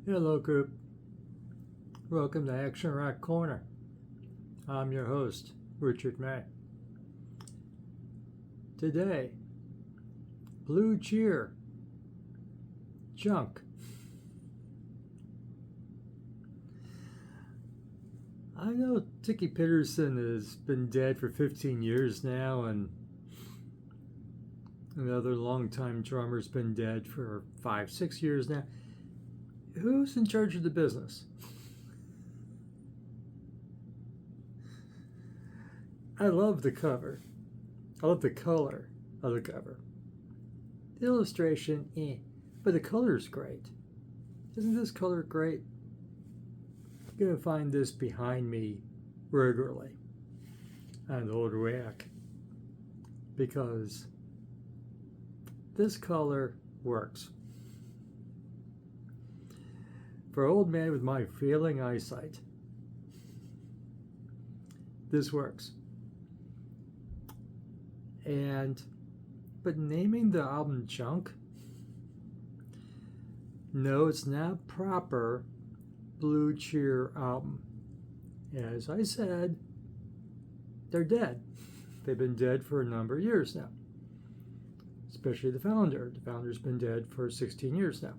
Hello, group. Welcome to Action Rock Corner. I'm your host, Richard May. Today, Blue Cheer, Junk. I know Tiki Peterson has been dead for 15 years now, and another longtime drummer's been dead for 5-6 years now. Who's in charge of the business? I love the cover. I love the color of the cover. The illustration, but the color's great. Isn't this color great? You're going to find this behind me regularly on the old rack because this color works. For an old man with my failing eyesight, this works. But naming the album Junk? No, it's not proper Blue Cheer album. As I said, they're dead. They've been dead for a number of years now. Especially the founder. The founder's been dead for 16 years now.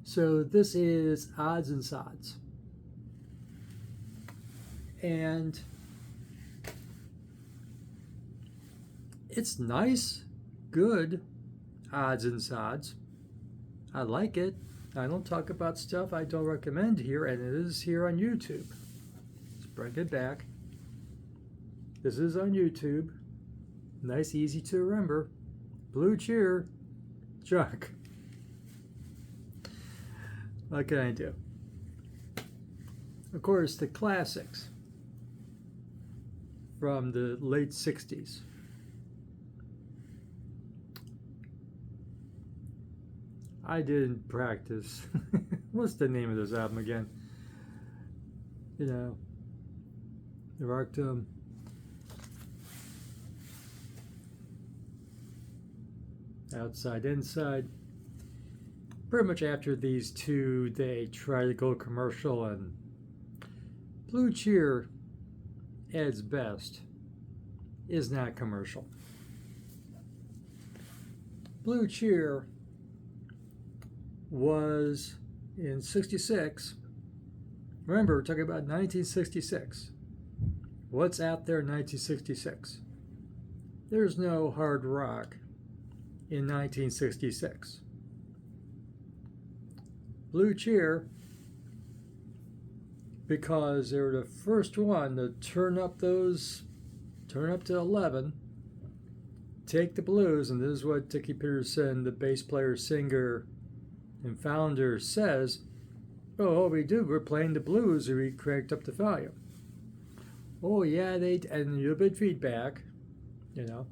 So this is Odds and Sods. And it's nice, good odds and sods. I like it. I don't talk about stuff I don't recommend here, and it is here on YouTube. Let's bring it back. This is on YouTube. Nice, easy to remember. Blue Cheer, Junk. What can I do? Of course, the classics from the late 60s. I didn't practice. What's the name of this album again? You know, the Arctum. Outside, Inside. Pretty much after these two, they try to go commercial, and Blue Cheer, at its best, is not commercial. Blue Cheer was in 66. Remember, we're talking about 1966. What's out there in 1966? There's no hard rock in 1966. Blue Cheer, because they were the first one to turn up to 11, take the blues, and this is what Tiki Peterson, the bass player, singer, and founder, says, oh, what we do, we're playing the blues, and we cranked up the volume. Oh yeah, and a little bit feedback, you know.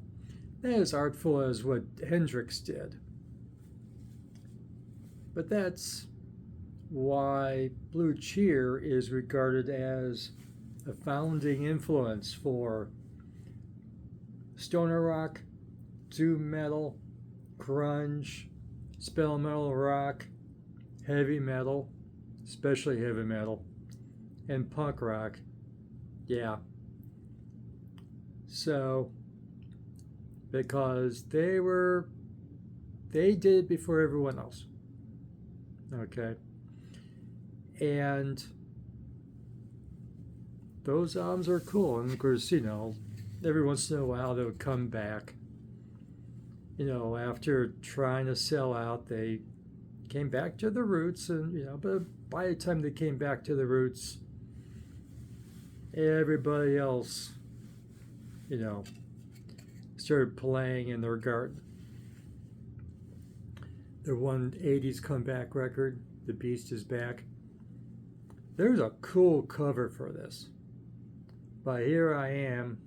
Not as artful as what Hendrix did. But that's why Blue Cheer is regarded as a founding influence for stoner rock, doom metal, grunge, experimental rock, heavy metal, especially heavy metal, and punk rock. Yeah. So, because they did it before everyone else. Okay. And those albums are cool. And of course, you know, every once in a while they would come back. You know, after trying to sell out, they came back to the roots, and you know, but by the time they came back to the roots, everybody else, you know, started playing in their garden. Their 80s comeback record, The Beast is Back. There's a cool cover for this. But here I am.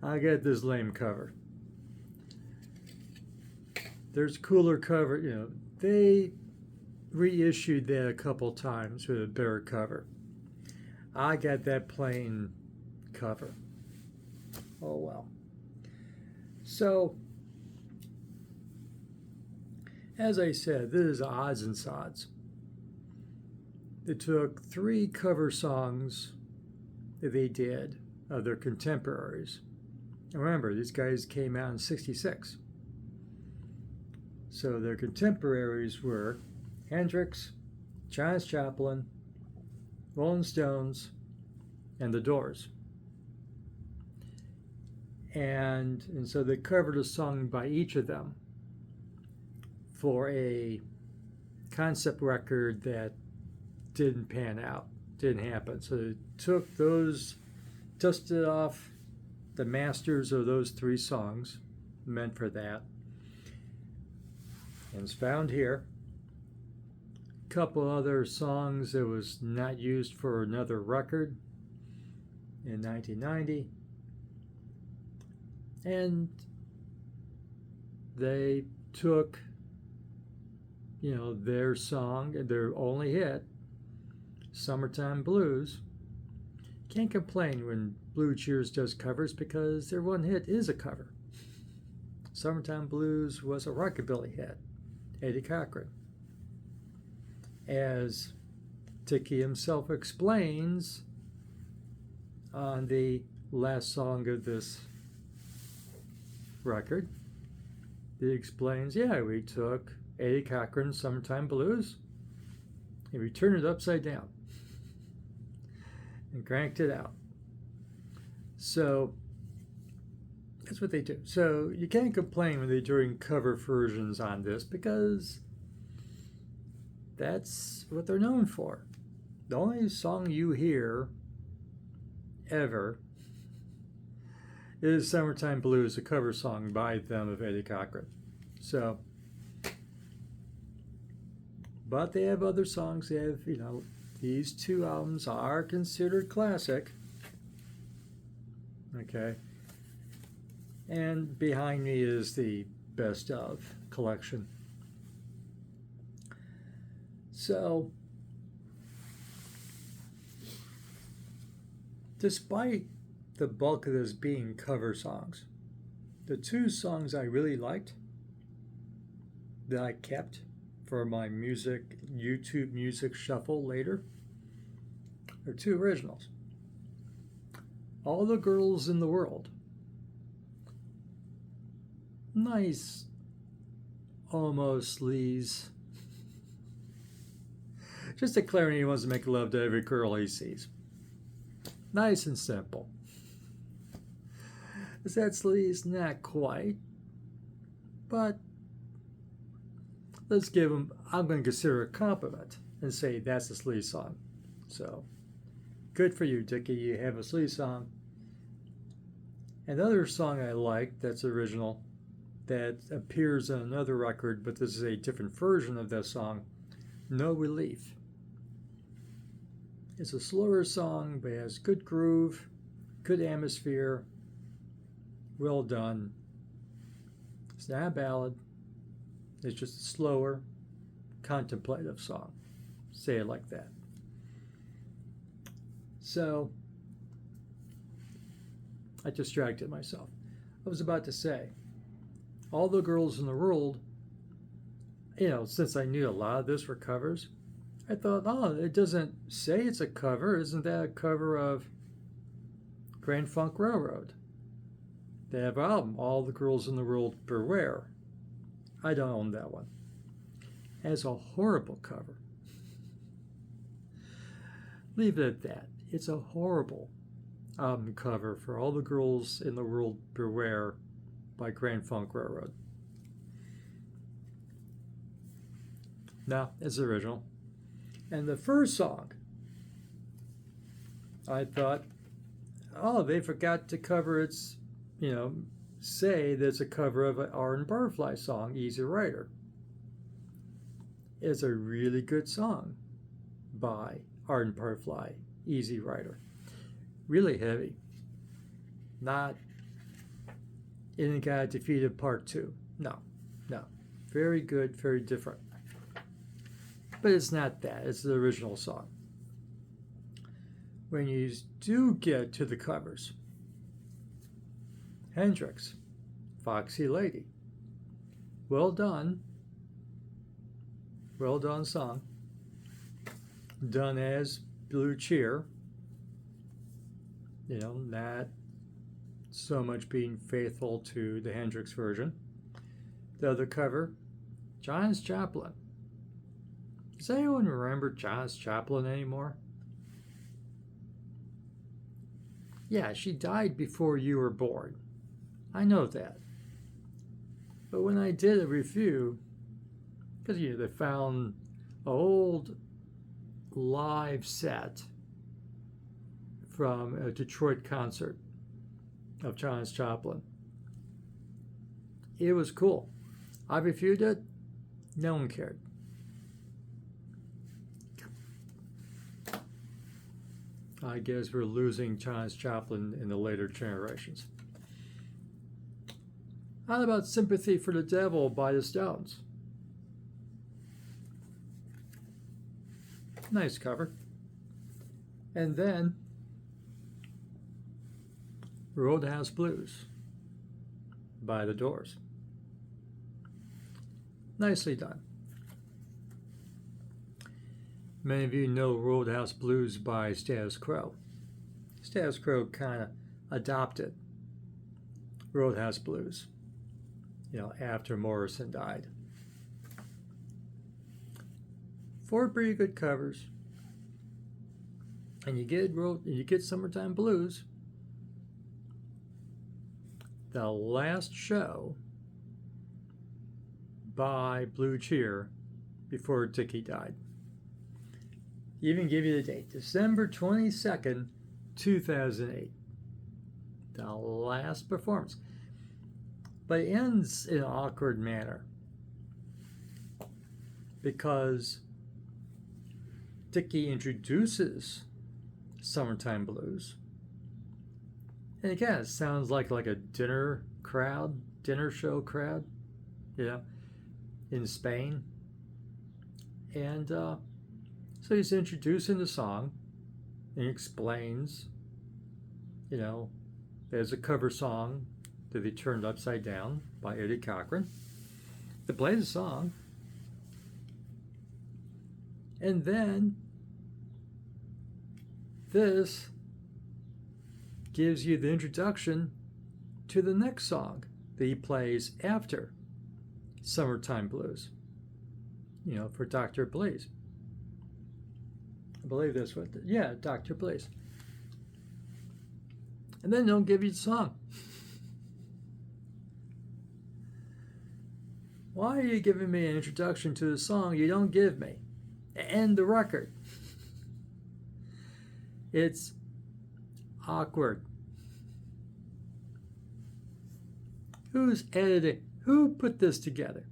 I got this lame cover. There's cooler cover, you know. They reissued that a couple times with a better cover. I got that plain cover. Oh well. So, as I said, this is odds and sods. They took 3 cover songs that they did of their contemporaries. And remember, these guys came out in '66. So their contemporaries were Hendrix, Janis Joplin, Rolling Stones, and The Doors. And so they covered a song by each of them for a concept record that didn't pan out, didn't happen. So they took those, dusted off the masters of those 3 songs meant for that, and it's found here. A couple other songs that was not used for another record in 1990, and they took, their song, their only hit, Summertime Blues. Can't complain when Blue Cheers does covers because their one hit is a cover. Summertime Blues was a rockabilly hit, Eddie Cochran. As Tiki himself explains on the last song of this record, he explains, we took Eddie Cochran's Summertime Blues and we turned it upside down and cranked it out. So that's what they do. So you can't complain when they're doing cover versions on this because that's what they're known for. The only song you hear ever is Summertime Blues, a cover song by them of Eddie Cochran. So, but they have other songs. They have, these 2 albums are considered classic. Okay. And behind me is the best of collection. So, despite the bulk of this being cover songs, the 2 songs I really liked that I kept for my YouTube music shuffle later are 2 originals. All the Girls in the World. Nice, almost sleaze. Just declaring he wants to make love to every girl he sees. Nice and simple. Is that sleaze? Not quite. But let's give him, I'm going to consider a compliment and say that's a sleaze song. So, good for you, Dickie. You have a sleaze song. Another song I like that's original, that appears on another record, but this is a different version of that song, No Relief. It's a slower song, but it has good groove, good atmosphere, well done. It's not a ballad. It's just a slower, contemplative song. Say it like that. So, I distracted myself. I was about to say, All the Girls in the World, since I knew a lot of this were covers, I thought, it doesn't say it's a cover. Isn't that a cover of Grand Funk Railroad? They have an album, All the Girls in the World Beware. I don't own that one. It has a horrible cover. Leave it at that. It's a horrible album cover for All the Girls in the World Beware by Grand Funk Railroad. No, it's original. And the first song, I thought, they forgot to cover its, say there's a cover of an Art Butterfly song, Easy Rider. It's a really good song by Art Butterfly, Easy Rider. Really heavy. Not In the God Defeated Part 2. No. Very good, very different. But it's not that. It's the original song. When you do get to the covers, Hendrix, Foxy Lady. Well done. well done song, done as Blue Cheer. You know, not so much being faithful to the Hendrix version. The other cover, Janis Joplin. Does anyone remember Janis Joplin anymore? Yeah, she died before you were born. I know that. But when I did a review, because they found an old live set from a Detroit concert of Janis Joplin. It was cool. I reviewed it. No one cared. I guess we're losing Janis Joplin in the later generations. How about Sympathy for the Devil by the Stones? Nice cover. And then Roadhouse Blues by the Doors. Nicely done. Many of you know Roadhouse Blues by Status Quo. Status Quo kind of adopted Roadhouse Blues, after Morrison died. 4 pretty good covers. And you get Summertime Blues. The last show by Blue Cheer before Dickie died. Even give you the date, December 22nd, 2008. The last performance. But it ends in an awkward manner because Dickie introduces Summertime Blues. And again, it sounds like a dinner show crowd, in Spain. And so he's introducing the song and explains, there's a cover song that he turned upside down by Eddie Cochran. They play the song. And then this gives you the introduction to the next song that he plays after Summertime Blues, for Dr. Blease. I believe that's what, Dr. Blease. And then they'll give you the song. Why are you giving me an introduction to the song you don't give me? And the record. It's awkward. Who's editing? Who put this together?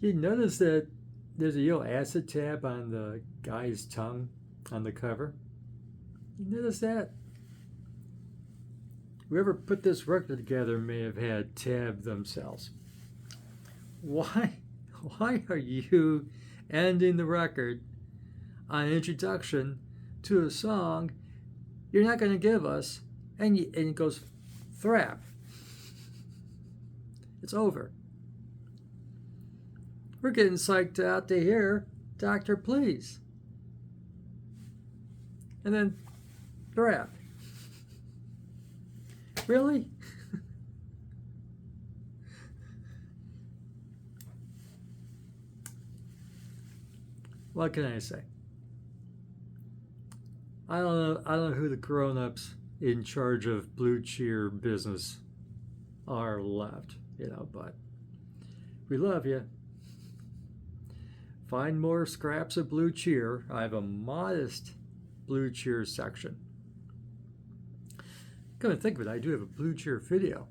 You notice that there's a yellow acid tab on the guy's tongue on the cover? You notice that? Whoever put this record together may have had tab themselves. Why are you ending the record on an introduction to a song you're not going to give us, and it goes thrap? It's over. We're getting psyched out to hear Dr. Please. And then thrap. Really? What can I say? I don't know who the grown-ups in charge of Blue Cheer business are left, but we love you. Find more scraps of Blue Cheer. I have a modest Blue Cheer section. Come to think of it, I do have a Blue Cheer video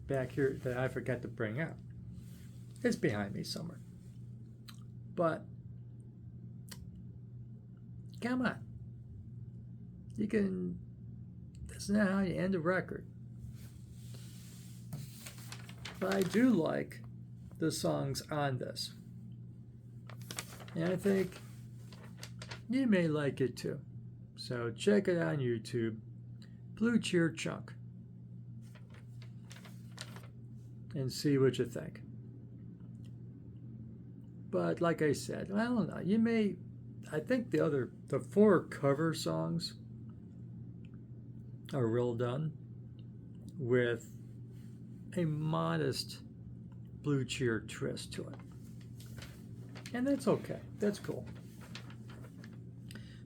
back here that I forgot to bring out. It's behind me somewhere. But come on. That's not how you end a record. But I do like the songs on this. And I think you may like it too. So check it out on YouTube. Blue Cheer Chunk. and see what you think. But like I said, I don't know. You may, I think the 4 cover songs are real done with a modest blue cheer twist to it. And that's okay. That's cool.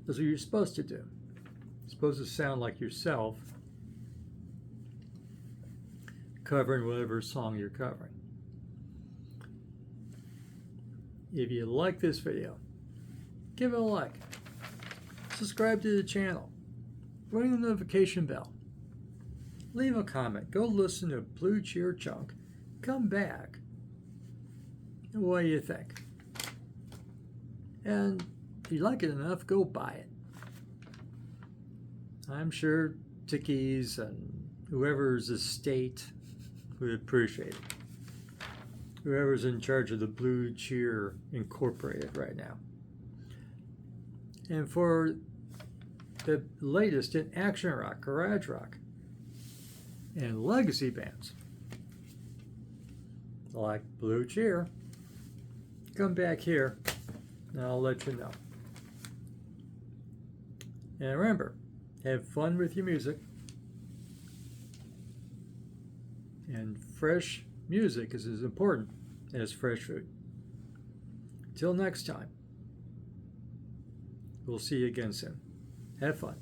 That's what you're supposed to do. You're supposed to sound like yourself covering whatever song you're covering. If you like this video, give it a like. Subscribe to the channel. Ring the notification bell. Leave a comment. Go listen to Blue Cheer Chunk. Come back. What do you think? And if you like it enough, go buy it. I'm sure Tickies and whoever's estate would appreciate it. Whoever's in charge of the Blue Cheer Incorporated right now. And for the latest in action rock, garage rock, and legacy bands like Blue Cheer, come back here and I'll let you know. And remember, have fun with your music. And fresh music is as important as fresh food. Till next time, we'll see you again soon. Have fun.